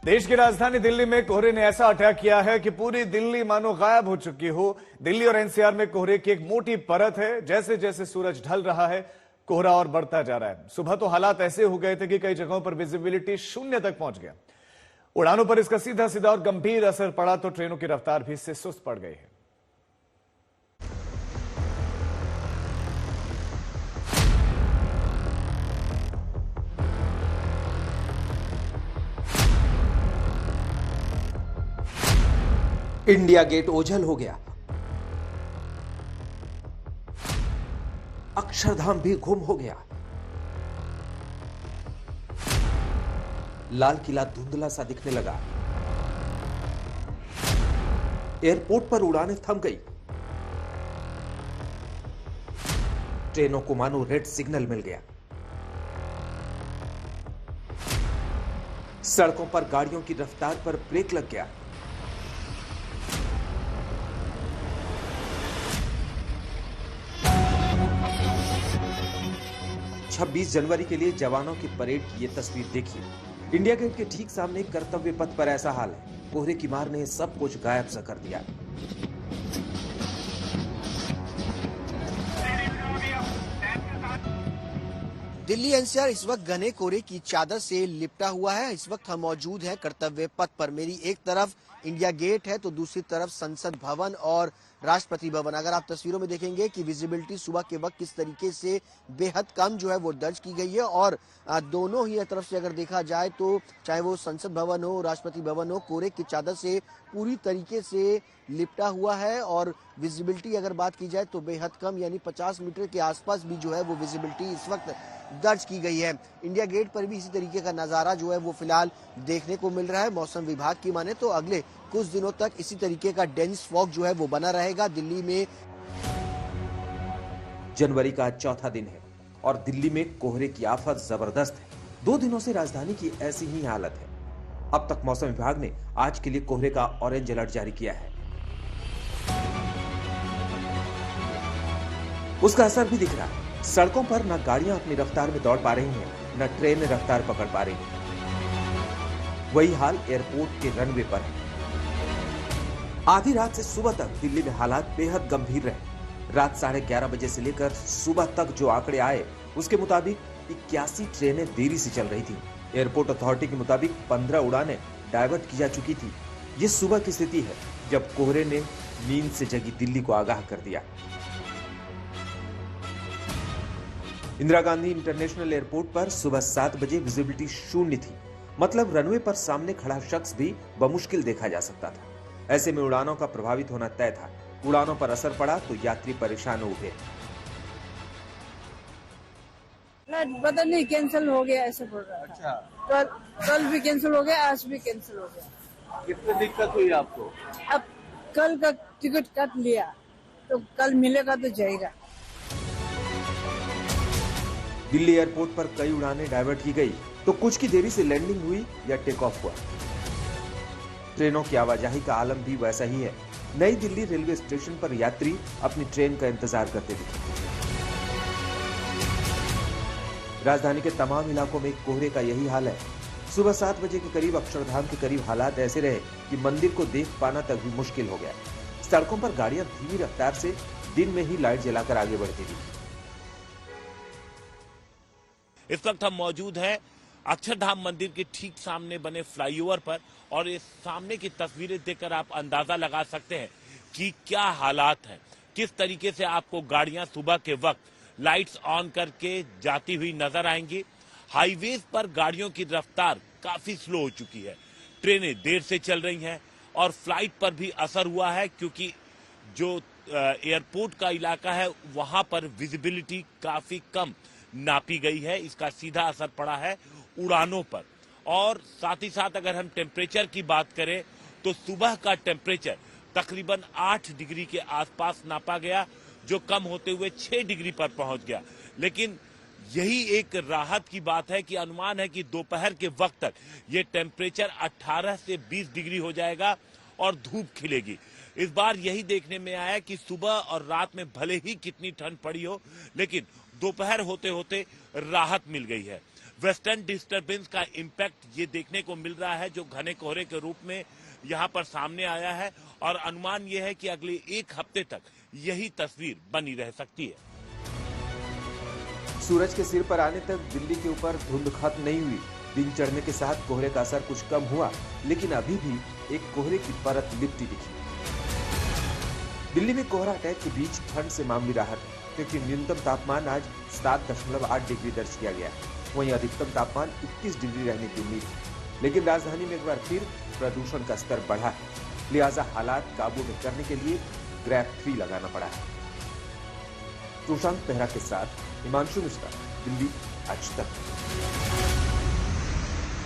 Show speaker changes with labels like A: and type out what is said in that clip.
A: देश की राजधानी दिल्ली में कोहरे ने ऐसा अटैक किया है कि पूरी दिल्ली मानो गायब हो चुकी हो। दिल्ली और एनसीआर में कोहरे की एक मोटी परत है। जैसे जैसे सूरज ढल रहा है, कोहरा और बढ़ता जा रहा है। सुबह तो हालात ऐसे हो गए थे कि कई जगहों पर विजिबिलिटी शून्य तक पहुंच गया। उड़ानों पर इसका सीधा सीधा और गंभीर असर पड़ा तो ट्रेनों की रफ्तार भी इससे सुस्त पड़ गई है।
B: इंडिया गेट ओझल हो गया, अक्षरधाम भी गुम हो गया, लाल किला धुंधला सा दिखने लगा, एयरपोर्ट पर उड़ानें थम गई, ट्रेनों को मानो रेड सिग्नल मिल गया, सड़कों पर गाड़ियों की रफ्तार पर ब्रेक लग गया। छब्बीस जनवरी के लिए जवानों की परेड की ये तस्वीर देखिए। इंडिया गेट के ठीक सामने कर्तव्य पथ पर ऐसा हाल है। कोहरे की मार ने सब कुछ गायब सा कर दिया।
C: दिल्ली एनसीआर इस वक्त घने कोहरे की चादर से लिपटा हुआ है। इस वक्त हम मौजूद हैं कर्तव्य पथ पर। मेरी एक तरफ इंडिया गेट है तो दूसरी तरफ संसद भवन और राष्ट्रपति भवन। अगर आप तस्वीरों में देखेंगे कि विजिबिलिटी सुबह के वक्त किस तरीके से बेहद कम जो है वो दर्ज की गई है और दोनों ही तरफ से अगर देखा जाए तो चाहे वो संसद भवन हो, राष्ट्रपति भवन हो, कोहरे की चादर से पूरी तरीके से लिपटा हुआ है और विजिबिलिटी अगर बात की जाए तो बेहद कम, यानी 50 मीटर के आसपास भी जो है वो विजिबिलिटी इस वक्त दर्ज की गई है। इंडिया गेट पर भी इसी तरीके का नजारा जो है वो फिलहाल देखने को मिल रहा है। मौसम विभाग की माने तो अगले कुछ दिनों तक इसी तरीके का डेंस फॉग जो है वो बना रहेगा दिल्ली में।
B: जनवरी का चौथा दिन है और दिल्ली में कोहरे की आफत जबरदस्त है। 2 दिनों से राजधानी की ऐसी ही हालत है। अब तक मौसम विभाग ने आज के लिए कोहरे का ऑरेंज अलर्ट जारी किया है। उसका असर भी दिख रहा है। सड़कों पर न गाड़ियां अपनी रफ्तार में दौड़ पा रही हैं, न ट्रेन रफ्तार पकड़ पा रही हैं। वही हाल एयरपोर्ट के रनवे पर है। आधी रात से सुबह तक दिल्ली में हालात बेहद गंभीर रहे। रात 11:30 बजे से लेकर सुबह तक जो आंकड़े आए उसके मुताबिक 81 ट्रेनें देरी से चल रही थी। एयरपोर्ट अथॉरिटी के मुताबिक 15 उड़ानें डायवर्ट की जा चुकी थी। ये सुबह की स्थिति है जब कोहरे ने नींद से जगी दिल्ली को आगाह कर दिया। इंदिरा गांधी इंटरनेशनल एयरपोर्ट पर सुबह 7 बजे विजिबिलिटी शून्य थी। मतलब रनवे पर सामने खड़ा शख्स भी बमुश्किल देखा जा सकता था। ऐसे में उड़ानों का प्रभावित होना तय था। उड़ानों पर असर पड़ा तो यात्री परेशान हो उठे।
D: पता नहीं कैंसिल हो गया ऐसे बोल रहा था। अच्छा। कल भी कैंसिल हो गया, आज भी कैंसिल हो गया।
E: कितनी दिक्कत हुई आपको?
D: अब कल का टिकट काट लिया तो कल मिलेगा तो जाएगा।
B: दिल्ली एयरपोर्ट पर कई उड़ानें डायवर्ट की गई तो कुछ की देरी से लैंडिंग हुई या टेक ऑफ हुआ। ट्रेनों की आवाजाही का आलम भी वैसा ही है। नई दिल्ली रेलवे स्टेशन पर यात्री अपनी ट्रेन का इंतजार करते दिखे। राजधानी के तमाम इलाकों में कोहरे का यही हाल है। सुबह 7 बजे के करीब अक्षरधाम के करीब हालात ऐसे रहे कि मंदिर को देख पाना तक भी मुश्किल हो गया। सड़कों पर गाड़ियां धीमी रफ्तार से दिन में ही लाइट जलाकर आगे बढ़ती थी।
F: इस वक्त हम मौजूद हैं अक्षरधाम मंदिर के ठीक सामने बने फ्लाईओवर पर और इस सामने की तस्वीरें देखकर आप अंदाजा लगा सकते हैं कि क्या हालात हैं। किस तरीके से आपको गाड़ियां सुबह के वक्त लाइट्स ऑन करके जाती हुई नजर आएंगी। हाईवेज पर गाड़ियों की रफ्तार काफी स्लो हो चुकी है। ट्रेनें देर से चल रही हैं और फ्लाइट पर भी असर हुआ है क्योंकि जो एयरपोर्ट का इलाका है वहां पर विजिबिलिटी काफी कम नापी गई है। इसका सीधा असर पड़ा है उड़ानों पर। और साथ ही साथ अगर हम टेम्परेचर की बात करें तो सुबह का टेम्परेचर तकरीबन 8 डिग्री के आसपास नापा गया, जो कम होते हुए 6 डिग्री पर पहुंच गया। लेकिन यही एक राहत की बात है कि अनुमान है कि दोपहर के वक्त तक ये टेम्परेचर 18 से 20 डिग्री हो जाएगा और धूप खिलेगी। इस बार यही देखने में आया कि सुबह और रात में भले ही कितनी ठंड पड़ी हो, लेकिन दोपहर होते होते राहत मिल गई है। वेस्टर्न डिस्टर्बेंस का इम्पैक्ट ये देखने को मिल रहा है, जो घने कोहरे के रूप में यहाँ पर सामने आया है, और अनुमान ये है कि अगले एक हफ्ते तक यही तस्वीर बनी रह सकती है।
B: सूरज के सिर पर आने तक दिल्ली के ऊपर धुंध खत्म नहीं हुई। दिन चढ़ने के साथ कोहरे का असर कुछ कम हुआ, लेकिन अभी भी एक कोहरे की परत लिपटी दिखी। दिल्ली में कोहरा अटैक के बीच ठंड से मामूली राहत है, क्योंकि न्यूनतम तापमान आज 7.8 डिग्री दर्ज किया गया है। वहीं अधिकतम तापमान 21 डिग्री रहने की उम्मीद है। लेकिन राजधानी में एक बार फिर प्रदूषण का स्तर बढ़ा है, लिहाजा हालात काबू में करने के लिए ग्रैब 3 लगाना पड़ा है। सुशांत पेहरा के साथ हिमांशु मिश्रा, दिल्ली आज तक।